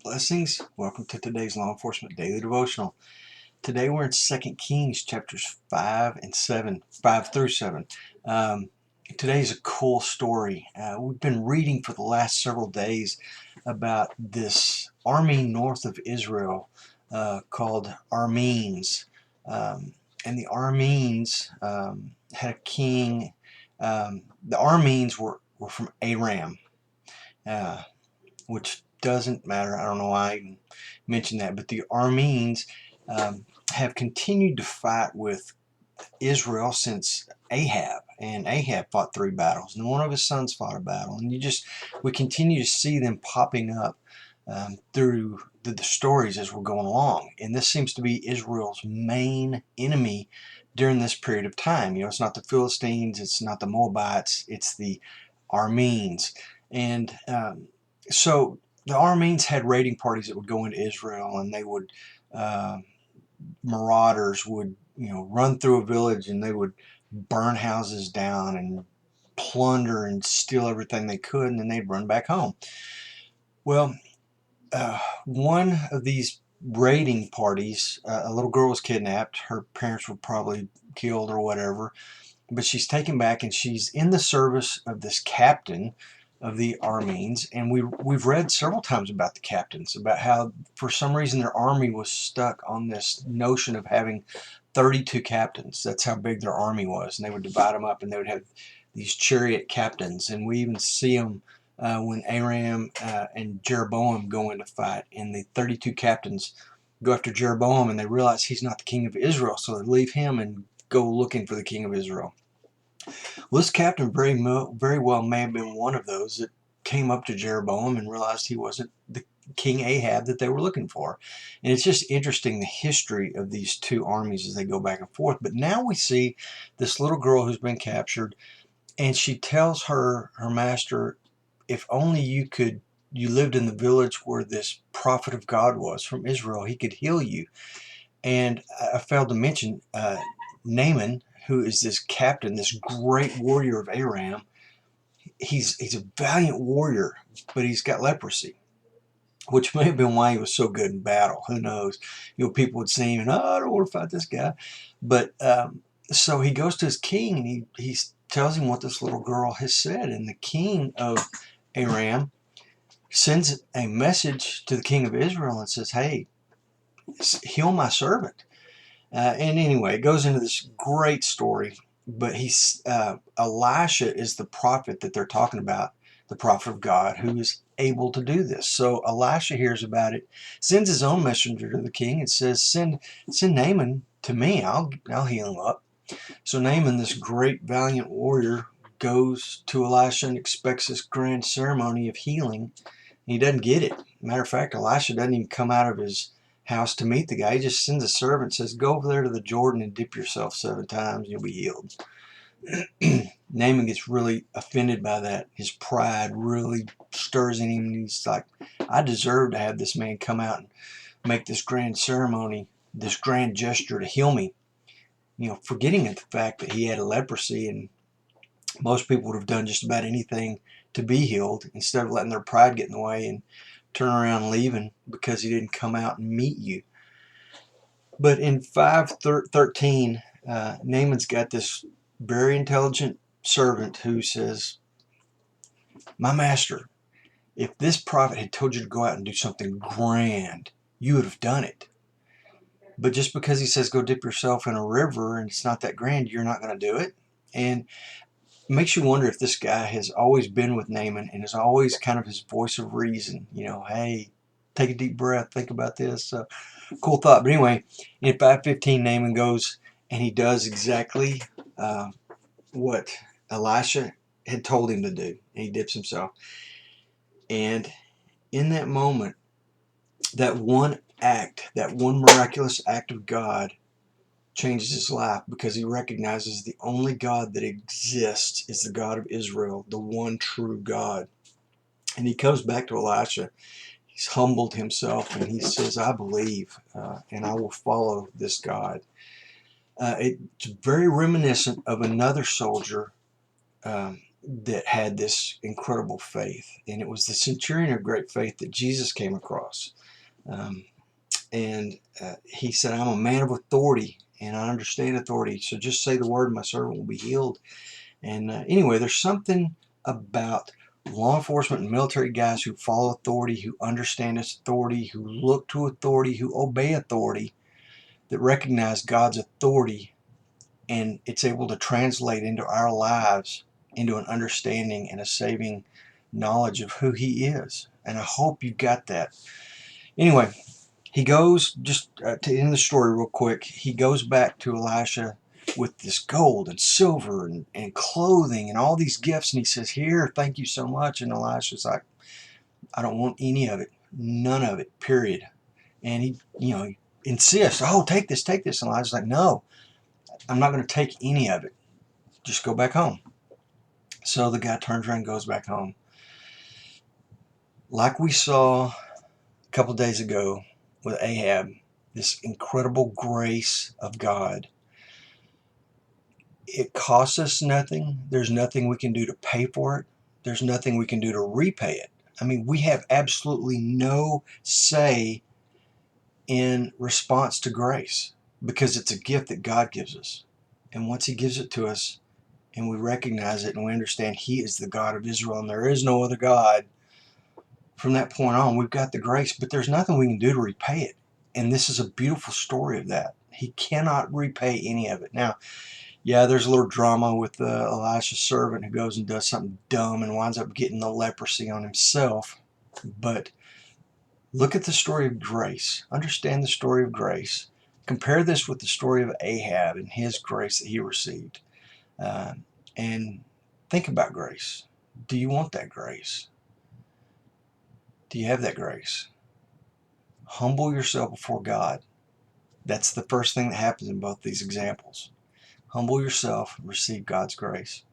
Blessings. Welcome to today's Law Enforcement Daily Devotional. Today we're in 2 Kings chapters 5 and 7, 5 through 7. Today is a cool story. We've been reading for the last several days about this army north of Israel called Armenes. And the Armenes had a king. The Armenes were from Aram. Which doesn't matter. I don't know why I even mentioned that, but the Armenes have continued to fight with Israel since Ahab, and Ahab fought 3 battles, and one of his sons fought a battle, and we continue to see them popping up through the stories as we're going along, and this seems to be Israel's main enemy during this period of time. You know, it's not the Philistines, it's not the Moabites, it's the Armenes, and so the Armenes had raiding parties that would go into Israel, and they would marauders would run through a village, and they would burn houses down and plunder and steal everything they could, and then they'd run back home. Well, one of these raiding parties, a little girl was kidnapped. Her parents were probably killed or whatever, but she's taken back, and she's in the service of this captain of the Armenes, and we've read several times about the captains, about how for some reason their army was stuck on this notion of having 32 captains. That's how big their army was, and they would divide them up, and they would have these chariot captains, and we even see them when Aram and Jeroboam go into fight, and the 32 captains go after Jeroboam, and they realize he's not the king of Israel, so they leave him and go looking for the king of Israel. Well, this captain very well may have been one of those that came up to Jeroboam and realized he wasn't the King Ahab that they were looking for. And it's just interesting, the history of these two armies as they go back and forth. But now we see this little girl who's been captured, and she tells her master, if only you lived in the village where this prophet of God was from Israel, he could heal you. And I failed to mention Naaman, who is this captain, this great warrior of Aram. He's a valiant warrior, but he's got leprosy, which may have been why he was so good in battle. Who knows? People would see him and, I don't want to fight this guy. But so he goes to his king, and he tells him what this little girl has said. And the king of Aram sends a message to the king of Israel and says, hey, heal my servant. And anyway, it goes into this great story, but Elisha is the prophet that they're talking about, the prophet of God, who is able to do this. So Elisha hears about it, sends his own messenger to the king, and says, send Naaman to me, I'll heal him up. So Naaman, this great valiant warrior, goes to Elisha and expects this grand ceremony of healing. He doesn't get it. Matter of fact, Elisha doesn't even come out of his house to meet the guy. He just sends a servant and says, go over there to the Jordan and dip yourself 7 times and you'll be healed. Naaman gets really offended by that. His pride really stirs in him, and he's like, I deserve to have this man come out and make this grand ceremony, this grand gesture to heal me. Forgetting the fact that he had a leprosy, and most people would have done just about anything to be healed instead of letting their pride get in the way and turn around leaving because he didn't come out and meet you. But in 5:13, Naaman's got this very intelligent servant who says, my master, if this prophet had told you to go out and do something grand, you would have done it. But just because he says go dip yourself in a river and it's not that grand, you're not going to do it. And it makes you wonder if this guy has always been with Naaman and is always kind of his voice of reason. Hey, take a deep breath, think about this. Cool thought. But anyway, in 5:15, Naaman goes and he does exactly what Elisha had told him to do. And he dips himself. And in that moment, that one miraculous act of God changes his life, because he recognizes the only God that exists is the God of Israel, the one true God. And he comes back to Elisha. He's humbled himself, and he says, I believe, and I will follow this God. It's very reminiscent of another soldier that had this incredible faith. And it was the centurion of great faith that Jesus came across. Um, and he said, I'm a man of authority and I understand authority. So just say the word and my servant will be healed. And anyway, there's something about law enforcement and military guys who follow authority, who understand its authority, who look to authority, who obey authority, that recognize God's authority, and it's able to translate into our lives into an understanding and a saving knowledge of who he is. And I hope you got that. Anyway, he goes, just to end the story real quick, he goes back to Elisha with this gold and silver and clothing and all these gifts, and he says, here, thank you so much. And Elisha's like, I don't want any of it, none of it, period. And he, he insists, oh, take this. And Elijah's like, no, I'm not going to take any of it. Just go back home. So the guy turns around and goes back home. Like we saw a couple days ago with Ahab, this incredible grace of God. It costs us nothing. There's nothing we can do to pay for it. There's nothing we can do to repay it. I mean, we have absolutely no say in response to grace because it's a gift that God gives us. And once he gives it to us and we recognize it and we understand he is the God of Israel and there is no other God, from that point on, we've got the grace, but there's nothing we can do to repay it. And this is a beautiful story of that. He cannot repay any of it. Now, yeah, there's a little drama with Elisha's servant who goes and does something dumb and winds up getting the leprosy on himself. But look at the story of grace. Understand the story of grace. Compare this with the story of Ahab and his grace that he received. And think about grace. Do you want that grace? Do you have that grace? Humble yourself before God. That's the first thing that happens in both these examples. Humble yourself and receive God's grace.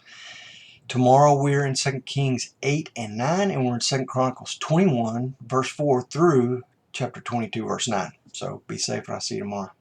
Tomorrow we're in 2 Kings 8 and 9, and we're in 2 Chronicles 21, verse 4 through chapter 22, verse 9. So be safe, and I'll see you tomorrow.